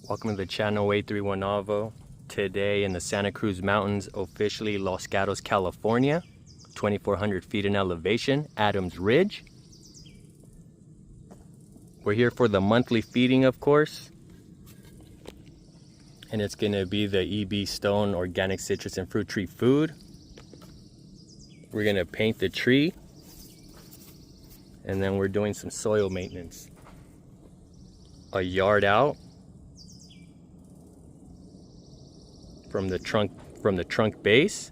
Welcome to the channel A31 Avo. Today in the Santa Cruz Mountains, officially Los Gatos, California, 2,400 feet in elevation, Adams Ridge. We're here for the monthly feeding, of course. And it's gonna be the EB Stone Organic Citrus and Fruit Tree Food. We're gonna paint the tree. And then we're doing some soil maintenance. A yard out from the trunk base,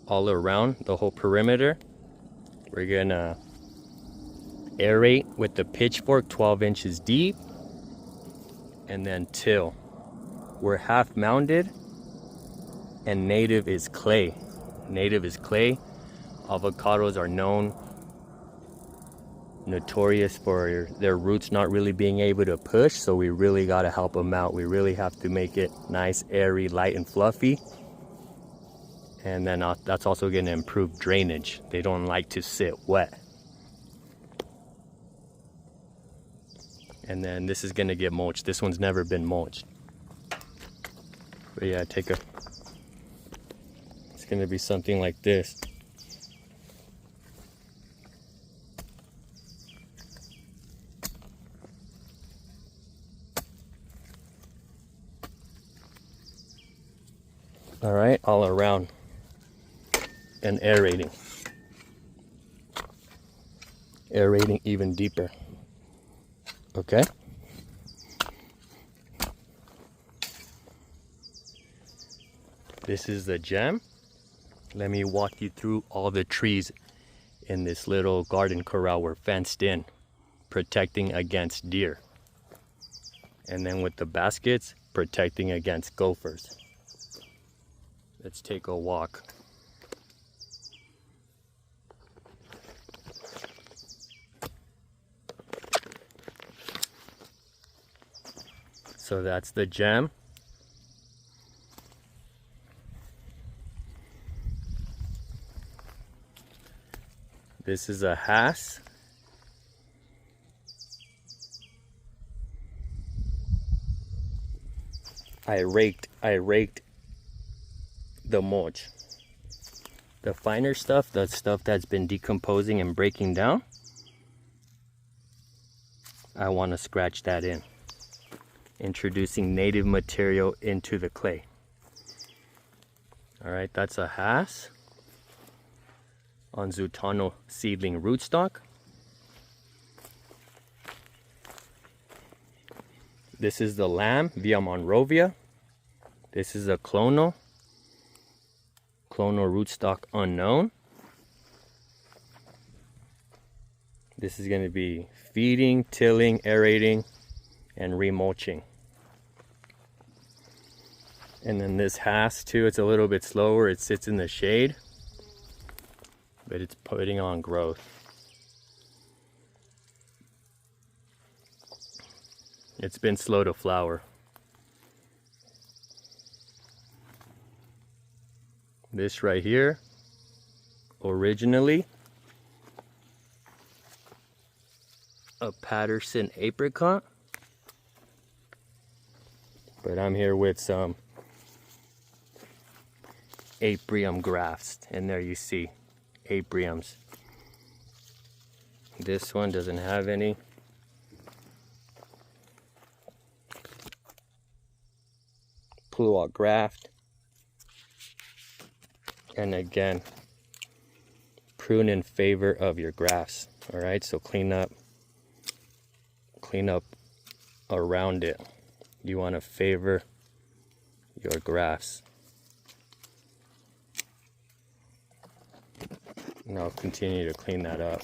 all around the whole perimeter. We're gonna aerate with the pitchfork 12 inches deep and then till. We're half mounded and native is clay. Native is clay. Avocados are notorious for their roots not really being able to push, so we really got to help them out. We really have to make it nice, airy, light and fluffy. And then that's also going to improve drainage. They don't like to sit wet. And then this is going to get mulched. This one's never been mulched. But yeah, it's going to be something like this. All right, all around and aerating. Aerating even deeper. Okay? This is the gem. Let me walk you through all the trees in this little garden corral. We're fenced in, protecting against deer. And then with the baskets, protecting against gophers. Let's take a walk. So that's the gem. This is a Hass. I raked the mulch. The finer stuff, the stuff that's been decomposing and breaking down, I want to scratch that in. Introducing native material into the clay. All right, that's a Hass on Zutano seedling rootstock. This is the Lamb via Monrovia. This is a clonal rootstock unknown. This is going to be feeding, tilling, aerating, and remulching. And then this Hass too, it's a little bit slower. It sits in the shade, but it's putting on growth. It's been slow to flower. This right here, originally a Patterson apricot, but I'm here with some aprium grafts, and there you see apriums. This one doesn't have any. Pluoc graft. And again, prune in favor of your grafts. All right, so clean up around it. You want to favor your grafts. And I'll continue to clean that up.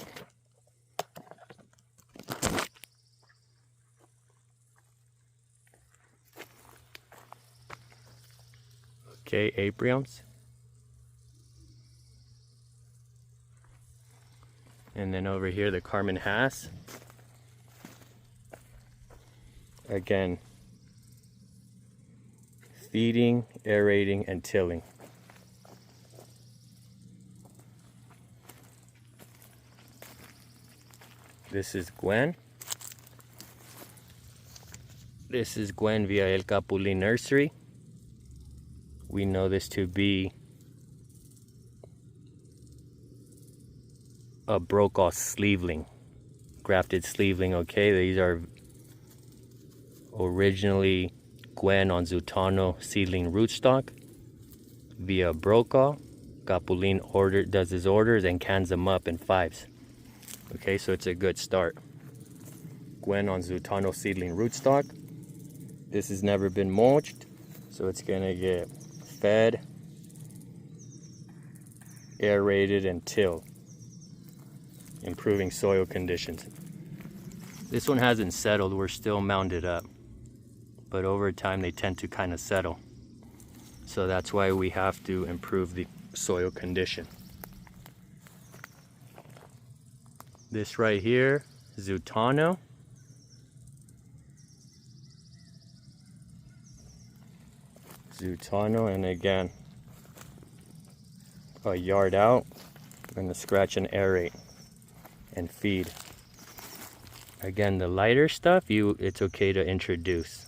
Okay, apriums. And then over here, the Carmen Hass. Again, feeding, aerating, and tilling. This is Gwen. This is Gwen via El Capulín Nursery. We know this to be a broke-off sleeveling, grafted sleeveling. Okay, these are originally Gwen on Zutano seedling rootstock via broke-off. Capulín does his orders and cans them up in 5s. Okay, so it's a good start. Gwen on Zutano seedling rootstock. This has never been mulched, so it's gonna get fed, aerated, and tilled, improving soil conditions. This one hasn't settled, we're still mounded up, but over time they tend to kind of settle. So that's why we have to improve the soil condition. This right here, Zutano. And again, a yard out, I'm gonna scratch and aerate and feed. Again, the lighter stuff, it's okay to introduce.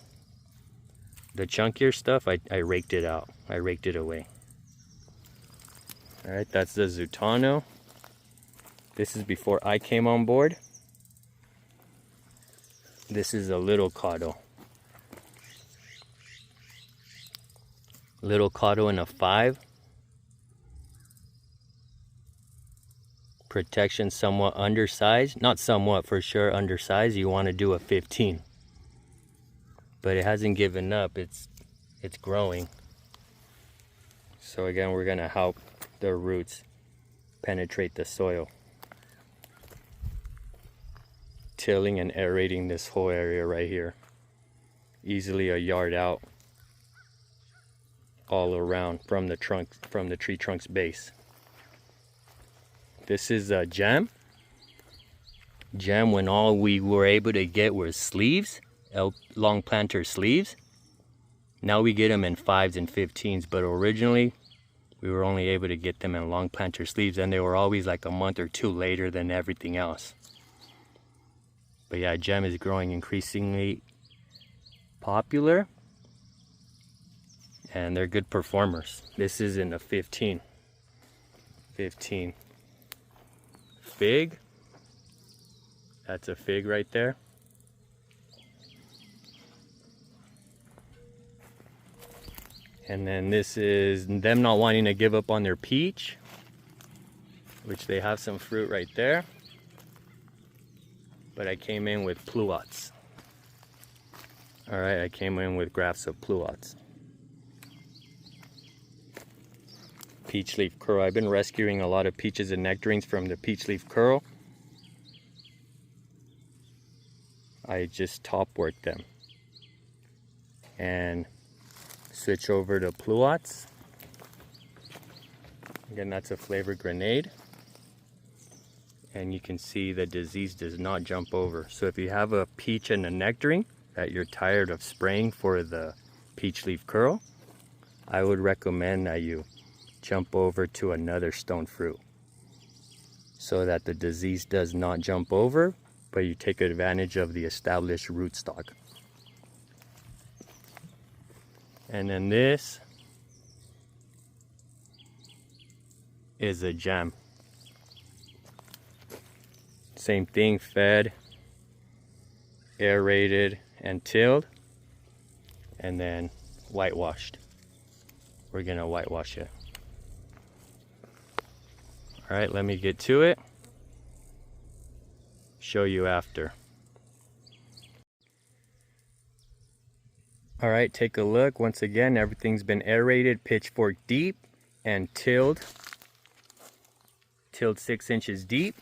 The chunkier stuff, I raked it out. I raked it away. All right, that's the Zutano. This is before I came on board. This is a little Avocado. Little Avocado in a 5. Protection somewhat undersized. Not somewhat, for sure undersized. You want to do a 15. But it hasn't given up. It's growing. So again, we're going to help the roots penetrate the soil. Tilling and aerating this whole area right here. Easily a yard out all around from the trunk, from the tree trunk's base. This is a gem. When all we were able to get were sleeves, long planter sleeves. Now we get them in 5s and 15s, but originally we were only able to get them in long planter sleeves, and they were always like a month or 2 later than everything else. But yeah, gem is growing increasingly popular, and they're good performers. This is in a 15. Fig. That's a fig right there. And then this is them not wanting to give up on their peach, which they have some fruit right there. But I came in with pluots. All right, I came in with grafts of pluots. Peach leaf curl. I've been rescuing a lot of peaches and nectarines from the peach leaf curl. I just top work them and switch over to pluots. Again, that's a flavored grenade. And you can see the disease does not jump over. So if you have a peach and a nectarine that you're tired of spraying for the peach leaf curl, I would recommend that you jump over to another stone fruit so that the disease does not jump over, but you take advantage of the established rootstock. And then this is a gem. Same thing, fed, aerated, and tilled, and then whitewashed. We're gonna whitewash it. All right, let me get to it. Show you after. All right, take a look. Once again, everything's been aerated, pitchfork deep, and tilled. Tilled 6 inches deep.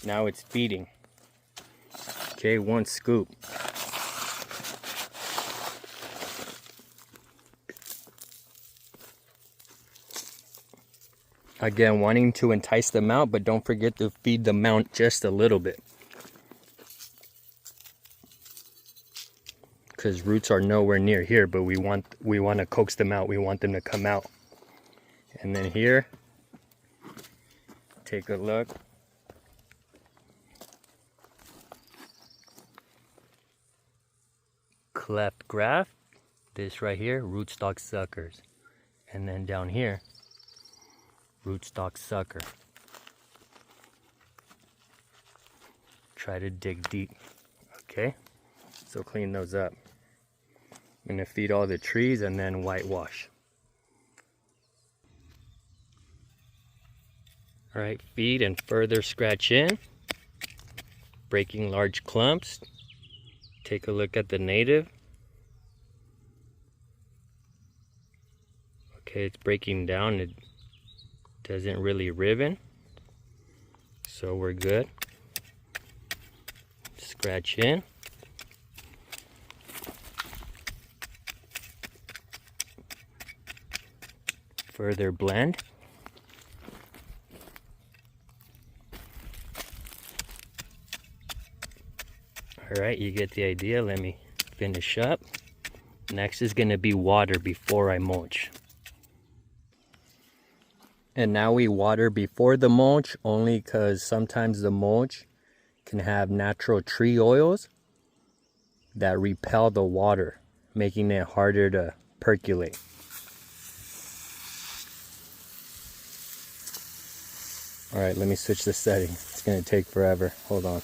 Now it's feeding. Okay, 1 scoop. Again, wanting to entice them out, but don't forget to feed the mount just a little bit, because roots are nowhere near here, but we want to coax them out. We want them to come out. And then here, take a look. cleft graft. This right here, rootstock suckers. And then down here, rootstock sucker. Try to dig deep. Okay, so clean those up. I'm gonna feed all the trees and then whitewash. All right, feed and further scratch in, breaking large clumps. Take a look at the native. Okay, it's breaking down. It doesn't really ribbon, so we're good. Scratch in. Further blend. Alright, you get the idea. Let me finish up. Next is going to be water before I mulch. And now we water before the mulch only because sometimes the mulch can have natural tree oils that repel the water, making it harder to percolate. Alright, let me switch the setting. It's going to take forever. Hold on.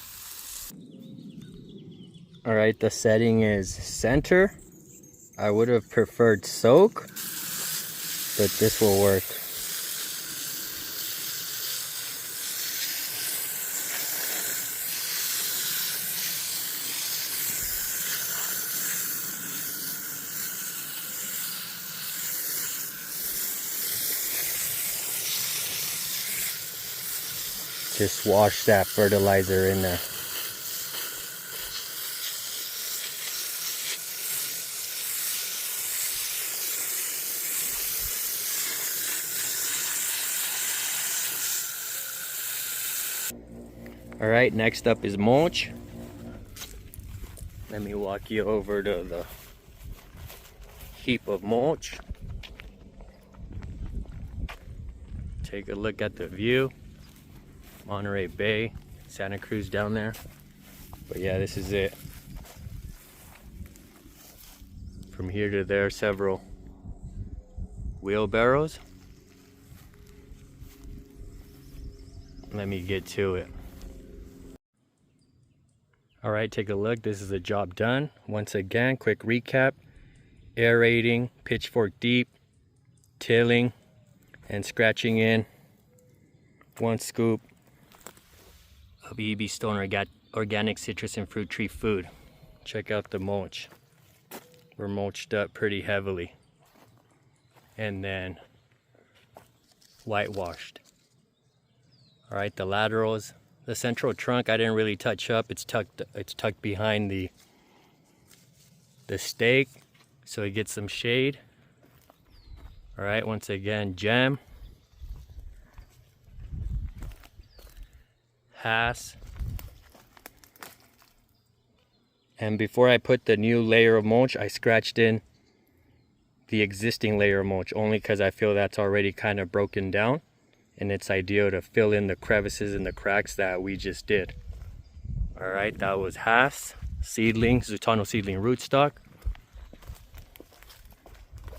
Alright, the setting is center. I would have preferred soak, but this will work. Just wash that fertilizer in there. All right, next up is mulch. Let me walk you over to the heap of mulch. Take a look at the view. Monterey Bay, Santa Cruz down there. But yeah, this is it. From here to there, several wheelbarrows. Let me get to it. All right, take a look. This is the job done. Once again, quick recap. Aerating, pitchfork deep, tilling, and scratching in 1 scoop of EB Stone organic citrus and fruit tree food. Check out the mulch. We're mulched up pretty heavily. And then whitewashed. All right, the laterals. The central trunk I didn't really touch up. It's tucked behind the stake, so it gets some shade. All right, once again, gem, Hass. And before I put the new layer of mulch, I scratched in the existing layer of mulch only because I feel that's already kind of broken down. And it's ideal to fill in the crevices and the cracks that we just did. All right, that was Hass, seedling, Zutano seedling rootstock,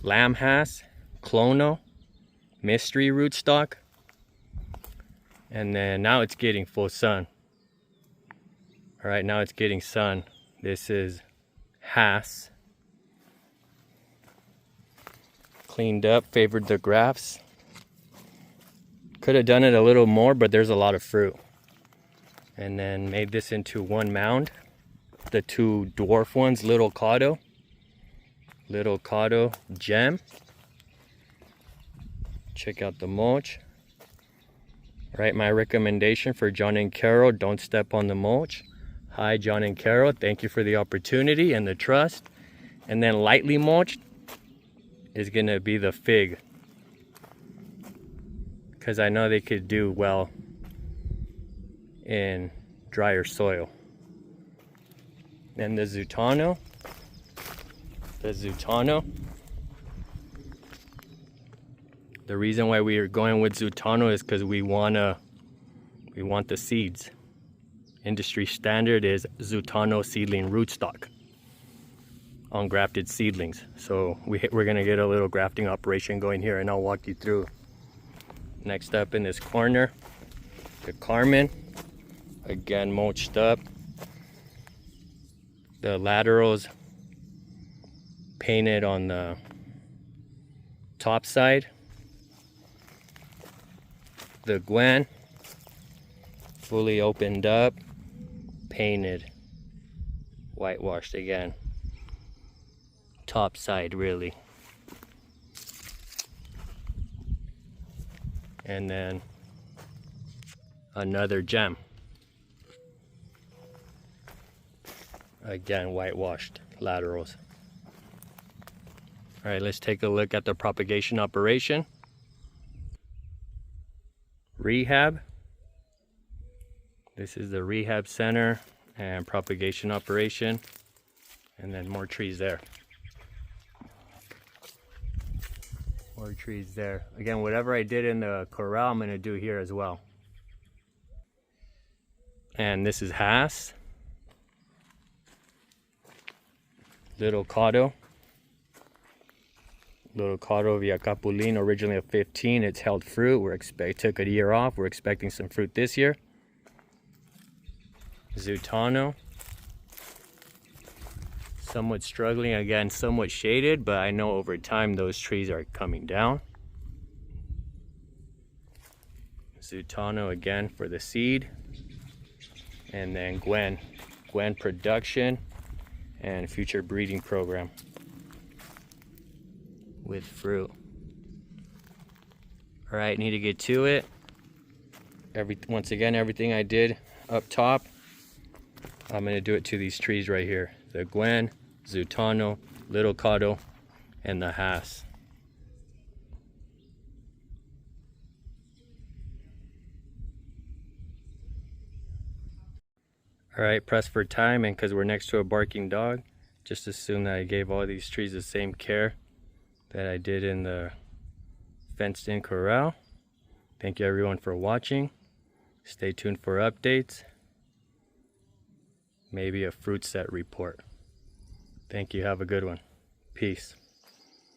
Lamb Hass, Clono, mystery rootstock, and then now it's getting full sun. All right, now it's getting sun. This is Hass. Cleaned up, favored the grafts. Could have done it a little more, but there's a lot of fruit. And then made this into one mound. The 2 dwarf ones, Little Cotto, Gem. Check out the mulch. Right, my recommendation for John and Carol, don't step on the mulch. Hi, John and Carol, thank you for the opportunity and the trust. And then lightly mulched is gonna be the fig, because I know they could do well in drier soil. And the Zutano. The reason why we are going with Zutano is because we want the seeds. Industry standard is Zutano seedling rootstock. ungrafted seedlings. So we're gonna get a little grafting operation going here, and I'll walk you through. Next up in this corner, the Carmen, again mulched up. The laterals painted on the top side. The Gwen, fully opened up, painted, whitewashed again. Top side really. And then another gem. Again, whitewashed laterals. All right, let's take a look at the propagation operation. Rehab. This is the rehab center and propagation operation. And then more trees there. More trees there. Again, whatever I did in the corral, I'm gonna do here as well. And this is Hass. Little Cotto via Capulin, originally a 15. It's held fruit. Took a year off. We're expecting some fruit this year. Zutano. Somewhat struggling, again, somewhat shaded, but I know over time those trees are coming down. Zutano again for the seed. And then Gwen production and future breeding program with fruit. All right, need to get to it. Once again, everything I did up top, I'm gonna do it to these trees right here. The Gwen, Zutano, Little Cotto, and the Hass. All right, press for time, and because we're next to a barking dog, just assume that I gave all these trees the same care that I did in the fenced in corral. Thank you everyone for watching. Stay tuned for updates. Maybe a fruit set report. Thank you, have a good one. Peace.